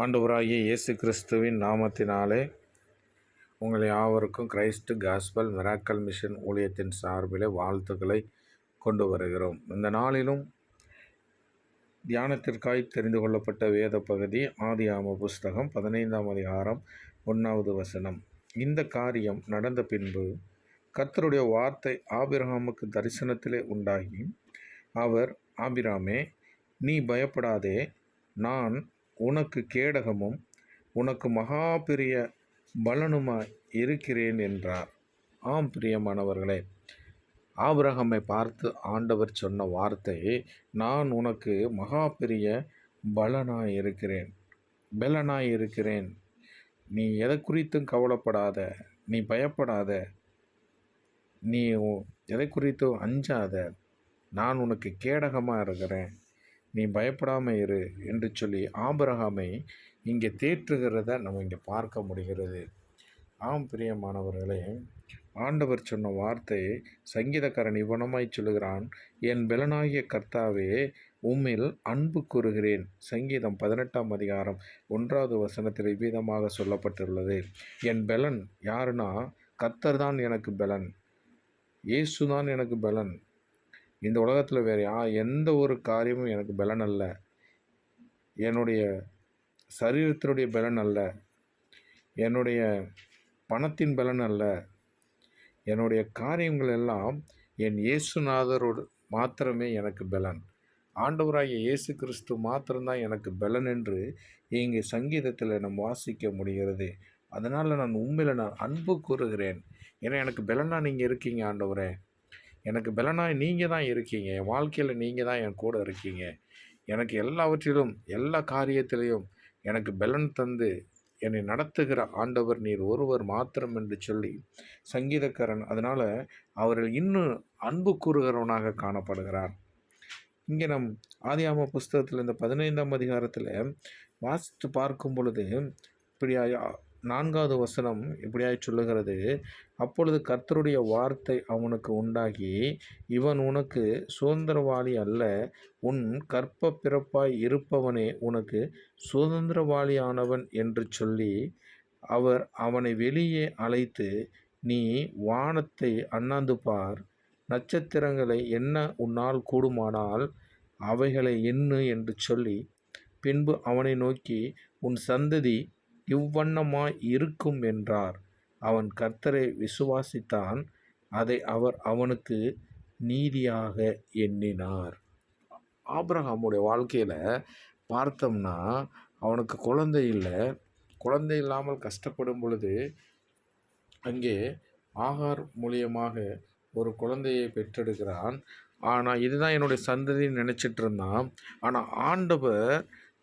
ஆண்டவராகிய இயேசு கிறிஸ்துவின் நாமத்தினாலே உங்கள் யாவருக்கும் கிரைஸ்ட் காஸ்பல் மிராக்கல் மிஷன் ஊழியத்தின் சார்பிலே வாழ்த்துக்களை கொண்டு வருகிறோம். இந்த நாளிலும் தியானத்திற்காய் தெரிந்து கொள்ளப்பட்ட வேத பகுதி ஆதியாகம புஸ்தகம் 15ஆம் அதிகாரம் 1வது வசனம். இந்த காரியம் நடந்த பின்பு கர்த்தருடைய வார்த்தை ஆபிரகாமுக்கு தரிசனத்திலே உண்டாகி, அவர், ஆபிராமே, நீ பயப்படாதே, நான் உனக்கு கேடகமும் உனக்கு மகா பெரிய பலனுமாய் இருக்கிறேன் என்றார். ஆம் பிரியமானவர்களே, ஆபிரகாமை பார்த்து ஆண்டவர் சொன்ன வார்த்தை, நான் உனக்கு மகா பெரிய பலனாய் இருக்கிறேன், நீ எதை குறித்தும் கவலைப்படாத, நீ பயப்படாத, நீ எதை குறித்தும் அஞ்சாத, நான் உனக்கு கேடகமாக இருக்கிறேன், நீ பயப்படாமல் இரு என்று சொல்லி ஆபிரகாமை இங்கே தேற்றுகிறத நம்ம இங்கே பார்க்க முடிகிறது. ஆம் பிரியமானவர்களே, ஆண்டவர் சொன்ன வார்த்தை சங்கீதக்காரன் இவனமாய் சொல்லுகிறான், என் பெலனாகிய கர்த்தாவே, உம்மில் அன்பு கூறுகிறேன். சங்கீதம் 18ஆம் அதிகாரம் 1வது வசனத்தில் இவ்விதமாக சொல்லப்பட்டுள்ளது. என் பெலன் யாருன்னா, கர்த்தர் தான் எனக்கு பெலன், இயேசு தான் எனக்கு பெலன். இந்த உலகத்தில் வேறு எந்த ஒரு காரியமும் எனக்கு பலன் அல்ல, என்னுடைய சரீரத்தினுடைய பலன் அல்ல, என்னுடைய பணத்தின் பலன் அல்ல, என்னுடைய காரியங்கள் எல்லாம் என் இயேசுநாதரோடு மாத்திரமே எனக்கு பலன். ஆண்டவராகிய இயேசு கிறிஸ்து மாத்திரம்தான் எனக்கு பலன் என்று இங்கே சங்கீதத்தில் நம்ம வாசிக்க முடிகிறது. அதனால் நான் உண்மையில் அன்பு கூறுகிறேன். ஏன்னா எனக்கு பலனாக நீங்கள் இருக்கீங்க ஆண்டவரே, எனக்கு பலனாய் நீங்கள் தான் இருக்கீங்க, என் வாழ்க்கையில் நீங்கள் தான் என் கூட இருக்கீங்க, எனக்கு எல்லாவற்றிலும் எல்லா காரியத்திலையும் எனக்கு பலன் தந்து என்னை நடத்துகிற ஆண்டவர் நீர் ஒருவர் மாத்திரம் என்று சொல்லி சங்கீதக்காரன் அதனால் அவர்கள் இன்னும் அன்பு கூறுகிறவனாக காணப்படுகிறார். இங்கே நம் ஆதியாகம புஸ்தகத்தில் இந்த 15ஆம் அதிகாரத்தில் வாசித்து பார்க்கும் பொழுது இப்படியா 4வது வசனம் இப்படியாய் சொல்லுகிறது, அப்பொழுது கர்த்தருடைய வார்த்தை அவனுக்கு உண்டாகி, இவன் உனக்கு சுதந்திரவாளி அல்ல, உன் கற்ப பிறப்பாய் இருப்பவனே உனக்கு சுதந்திரவாளியானவன் என்று சொல்லி, அவர் அவனை வெளியே அழைத்து, நீ வானத்தை அண்ணாந்து பார், நட்சத்திரங்களை எண்ண உன்னால் கூடுமானால் அவைகளை எண்ணு என்று சொல்லி, பின்பு அவனை நோக்கி, உன் சந்ததி இவ்வண்ணமாய் இருக்கும் என்றார். அவன் கர்த்தரை விசுவாசித்தான், அதை அவர் அவனுக்கு நீதியாக எண்ணினார். ஆபிரகாமுடைய வாழ்க்கையில் பார்த்தோம்னா, அவனுக்கு குழந்தை இல்லை, குழந்தை இல்லாமல் கஷ்டப்படும் பொழுது அங்கே ஆகார் மூலியமாக ஒரு குழந்தையை பெற்றெடுக்கிறான். ஆனால் இதுதான் என்னுடைய சந்ததின்னு நினச்சிட்டு இருந்தான். ஆனால் ஆண்டவர்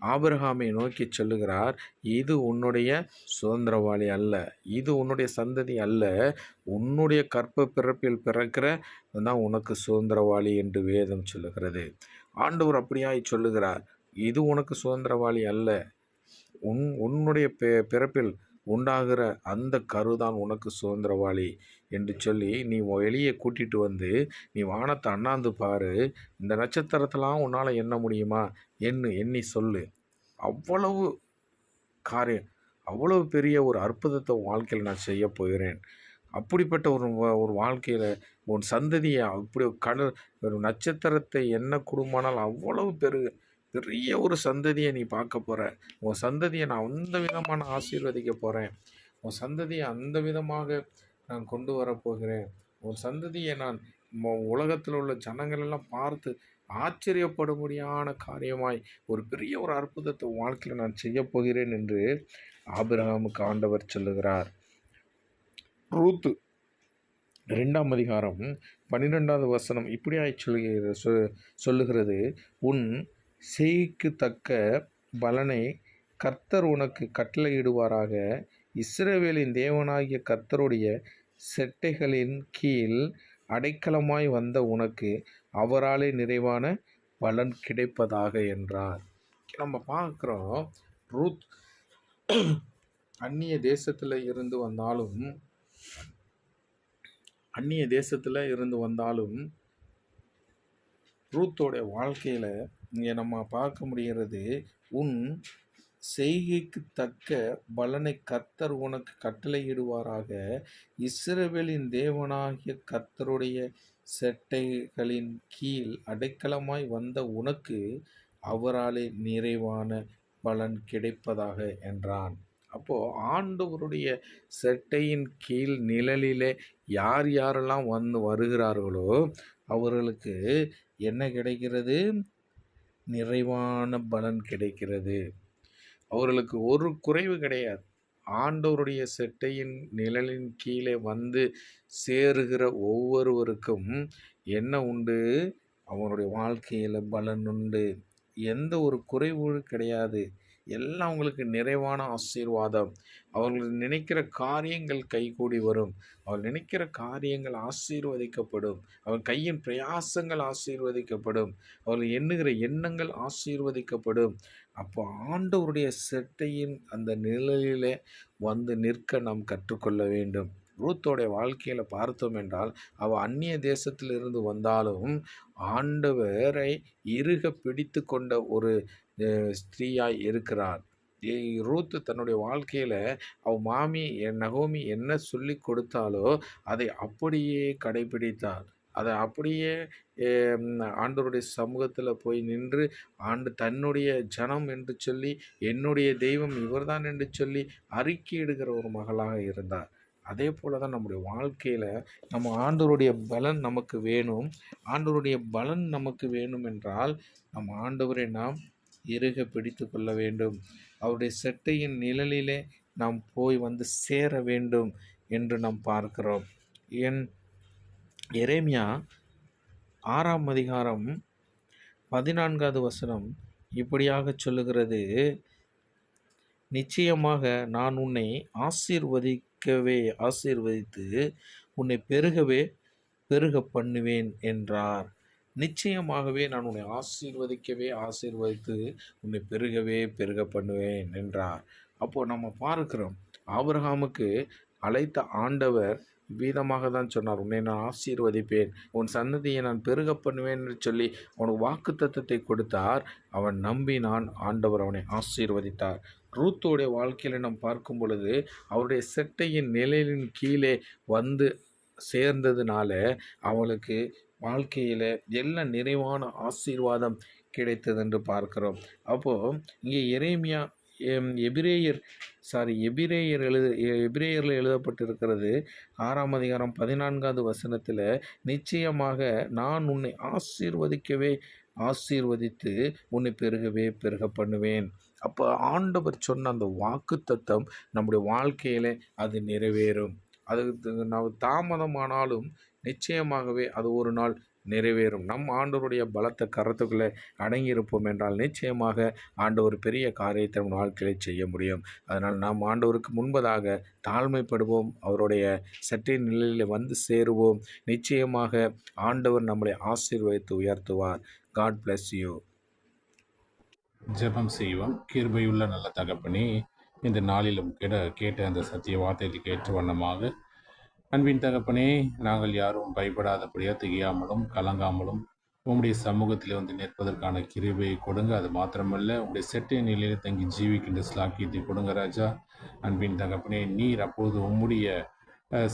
ஆபிரகாமை நோக்கி சொல்லுகிறார், இது உன்னுடைய சுதந்திரவாளி அல்ல, இது உன்னுடைய சந்ததி அல்ல, உன்னுடைய கற்ப பிறப்பில் பிறக்கிற தான் உனக்கு சுதந்திரவாளி என்று வேதம் சொல்லுகிறது. ஆண்டவர் அப்படியாய் சொல்லுகிறார், இது உனக்கு சுதந்திரவாளி அல்ல, உன்னுடைய பிறப்பில் உண்டாகிற அந்த கருதான் உனக்கு சுதந்திரவாளி என்று சொல்லி, நீ வெளியே கூட்டிகிட்டு வந்து நீ வானத்தை அண்ணாந்து பாரு, இந்த நட்சத்திரத்தெல்லாம் உன்னால் எண்ண முடியுமா, எண்ணி சொல்லு, அவ்வளவு காரியம், அவ்வளவு பெரிய ஒரு அற்புதத்தை வாழ்க்கையில் நான் செய்ய போகிறேன். அப்படிப்பட்ட ஒரு வாழ்க்கையில் உன் சந்ததியை அப்படி ஒரு நட்சத்திரத்தை எண்ண கூடுமானால் அவ்வளவு பெரிய ஒரு சந்ததியை நீ பார்க்க போகிற. உன் சந்ததியை நான் அந்த விதமாக ஆசீர்வதிக்க போகிறேன், உன் சந்ததியை அந்த விதமாக நான் கொண்டு வரப்போகிறேன், உன் சந்ததியை நான் உலகத்தில் உள்ள ஜனங்களெல்லாம் பார்த்து ஆச்சரியப்படும்படியான காரியமாய் ஒரு பெரிய ஒரு அற்புதத்தை வாழ்க்கையில் நான் செய்ய போகிறேன் என்று ஆபிரகாமுக்கு ஆண்டவர் சொல்லுகிறார். ரூத்து 2ஆம் அதிகாரம் 12வது வசனம் இப்படியாய் சொல்லுகிறது, உன் செய்க்கு தக்க பலனை கர்த்தர் உனக்கு கட்டளையிடுவாராக, இஸ்ரவேலின் தேவனாகிய கர்த்தருடைய செட்டைகளின் கீழ் அடைக்கலமாய் வந்த உனக்கு அவராலே நிறைவான பலன் கிடைப்பதாக என்றார். நம்ம பார்க்குறோம், ரூத் அந்நிய தேசத்தில் இருந்து வந்தாலும் ரூத்தோடைய வாழ்க்கையில் இங்கே நம்ம பார்க்க முடிகிறது, உன் செய்கைக்கு தக்க பலனை கர்த்தர் உனக்கு கட்டளையிடுவாராக. இஸ்ரவேலின் தேவனாகிய கர்த்தருடைய செட்டைகளின் கீழ் அடைக்கலமாய் வந்த உனக்கு அவராலே நிறைவான பலன் கிடைப்பதாக என்றான். அப்போ ஆண்டவருடைய செட்டையின் கீழ் நிழலிலே யார் யாரெல்லாம் வருகிறார்களோ அவர்களுக்கு என்ன கிடைக்கிறது? நிறைவான பலன் கிடைக்கிறது. அவர்களுக்கு ஒரு குறைவு கிடையாது. ஆண்டவருடைய செட்டையின் நிழலின் கீழே வந்து சேருகிற ஒவ்வொருவருக்கும் என்ன உண்டு? அவனுடைய வாழ்க்கையில் பலன் உண்டு. எந்த ஒரு குறைவு கிடையாது. எல்லாம் அவங்களுக்கு நிறைவான ஆசீர்வாதம். அவர்கள் நினைக்கிற காரியங்கள் கைகூடி வரும். அவர்கள் நினைக்கிற காரியங்கள் ஆசீர்வதிக்கப்படும். அவர்கள் கையின் பிரயாசங்கள் ஆசீர்வதிக்கப்படும். அவர்கள் எண்ணுகிற எண்ணங்கள் ஆசீர்வதிக்கப்படும். அப்போ ஆண்டவருடைய செட்டையின் அந்த நிழலிலே வந்து நிற்க நாம் கற்றுக்கொள்ள வேண்டும். ரூத்தோடைய வாழ்க்கையில் பார்த்தோம் என்றால் அவள் அந்நிய தேசத்திலிருந்து வந்தாலும் ஆண்டவரை இறுக பிடித்து கொண்ட ஒரு ஸ்திரீயாய் இருக்கிறார். ரூத்து தன்னுடைய வாழ்க்கையில் அவள் மாமி நகோமி என்ன சொல்லி கொடுத்தாலோ அதை அப்படியே கடைபிடித்தாள். அதை அப்படியே ஆண்டவருடைய சமூகத்தில் போய் நின்று தன்னுடைய ஜனம் என்று சொல்லி என்னுடைய தெய்வம் இவர்தான் என்று சொல்லி அறிக்கையிடுகிற ஒரு மகளாக இருந்தார். அதே போல் தான் நம்முடைய வாழ்க்கையில் நம்ம ஆண்டவருடைய பலன் நமக்கு வேணும். ஆண்டவருடைய பலன் நமக்கு வேணும் என்றால் நம் ஆண்டவரை நாம் இறுக பிடித்து கொள்ள வேண்டும். அவருடைய செட்டையின் நிழலிலே நாம் போய் வந்து சேர வேண்டும் என்று நாம் பார்க்கிறோம். எரேமியா 6ஆம் அதிகாரம் 14வது வசனம் இப்படியாக சொல்லுகிறது, நிச்சயமாக நான் உன்னை ஆசீர்வதித்து உன்னை பெருக பண்ணுவேன் என்றார். நிச்சயமாகவே நான் உன்னை ஆசீர்வதித்து உன்னை பெருக பண்ணுவேன் என்றார். அப்போது நம்ம பார்க்கிறோம், ஆபிரகாமுக்கு அழைத்த ஆண்டவர் வீதமாக தான் சொன்னார், உன்னை நான் ஆசீர்வதிப்பேன், உன் சன்னதியை நான் பெருக பண்ணுவேன் என்று சொல்லி அவனுக்கு வாக்குத்தத்தத்தை கொடுத்தார். அவன் நம்பினான், ஆண்டவர் அவனை ஆசீர்வதித்தார். ரூத்தோடைய வாழ்க்கையில் நாம் பார்க்கும் பொழுது அவருடைய செட்டையின் நிழலின் கீழே வந்து சேர்ந்ததுனால அவளுக்கு வாழ்க்கையில் எல்லா நிறைவான ஆசீர்வாதம் கிடைத்தது என்று பார்க்கிறோம். அப்போது இங்கே எபிரேயரில் எழுதப்பட்டிருக்கிறது 6ஆம் அதிகாரம் 14வது வசனத்தில், நிச்சயமாக நான் உன்னை ஆசீர்வதித்து உன்னை பெருக பண்ணுவேன். அப்போ ஆண்டவர் சொன்ன அந்த வாக்குத்தத்தம் நம்முடைய வாழ்க்கையில் அது நிறைவேறும். அது தாமதமானாலும் நிச்சயமாகவே அது ஒரு நாள் நிறைவேறும். நம் ஆண்டவருடைய பலத்த கரத்துக்குள்ளே அடங்கியிருப்போம் என்றால் நிச்சயமாக ஆண்டவர் பெரிய காரியத்தை நம் வாழ்க்கையில் செய்ய முடியும். அதனால் நாம் ஆண்டவருக்கு முன்பதாக தாழ்மைப்படுவோம், அவருடைய சற்றே நிலையில் வந்து சேருவோம். நிச்சயமாக ஆண்டவர் நம்மளை ஆசீர்வதித்து உயர்த்துவார். God bless you. ஜெபம் செய்வோம். கிருபையுள்ள நல்ல தகப்பனே, இந்த நாளிலும் கேட்ட அந்த சத்திய வார்த்தைகளுக்கு ஏற்ற வண்ணமாக அன்பின் தகப்பனே, நாங்கள் யாரும் பயப்படாதபடியாக திகையாமலும் கலங்காமலும் உங்களுடைய சமூகத்தில் வந்து நிற்பதற்கான கிருபையை கொடுங்க. அது மாத்திரமல்ல, உங்களுடைய செட்டை நிலையில் தங்கி ஜீவிக்கின்ற ஸ்லாக்கியத்தை கொடுங்க ராஜா. அன்பின் தகப்பனே, நீர் அப்போது உம்முடைய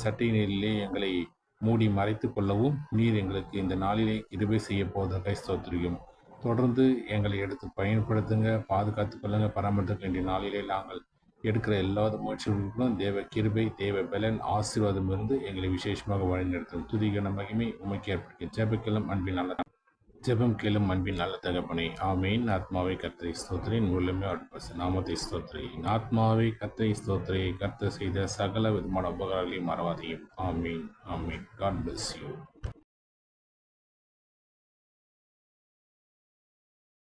சட்டை நிலையிலே எங்களை மூடி மறைத்து கொள்ளவும் நீர் எங்களுக்கு இந்த நாளிலே கிருபை செய்ய போவதற்காக ஸ்தோத்திரியும். தொடர்ந்து எங்களை எடுத்து பயன்படுத்துங்க, பாதுகாத்து கொள்ளுங்க, பராமரிக்க வேண்டிய நாளிலே நாங்கள் எடுக்கிற எல்லா முயற்சிகளுக்கும் தேவ கிருபை, தேவ பலன், ஆசீர்வாதம் இருந்து எங்களை விசேஷமாக வழிநடத்தும். துதிகன மகிமை உமைக்கு ஏற்படுத்தி ஜெபம் கேளும் அன்பின் நல்ல தகப்பனை. ஆமீன். ஆத்மாவை கர்த்தரை ஸ்தோத்திரி, உள்ளமே அடுப்பசு நாமத்தை ஸ்தோத்திரி. ஆத்மாவை கர்த்தரை ஸ்தோத்திரி, கர்த்தர் செய்த சகல விதமான உபகாரங்களையும் மறவாதையும். ஆமீன். ஆமீன். God bless you.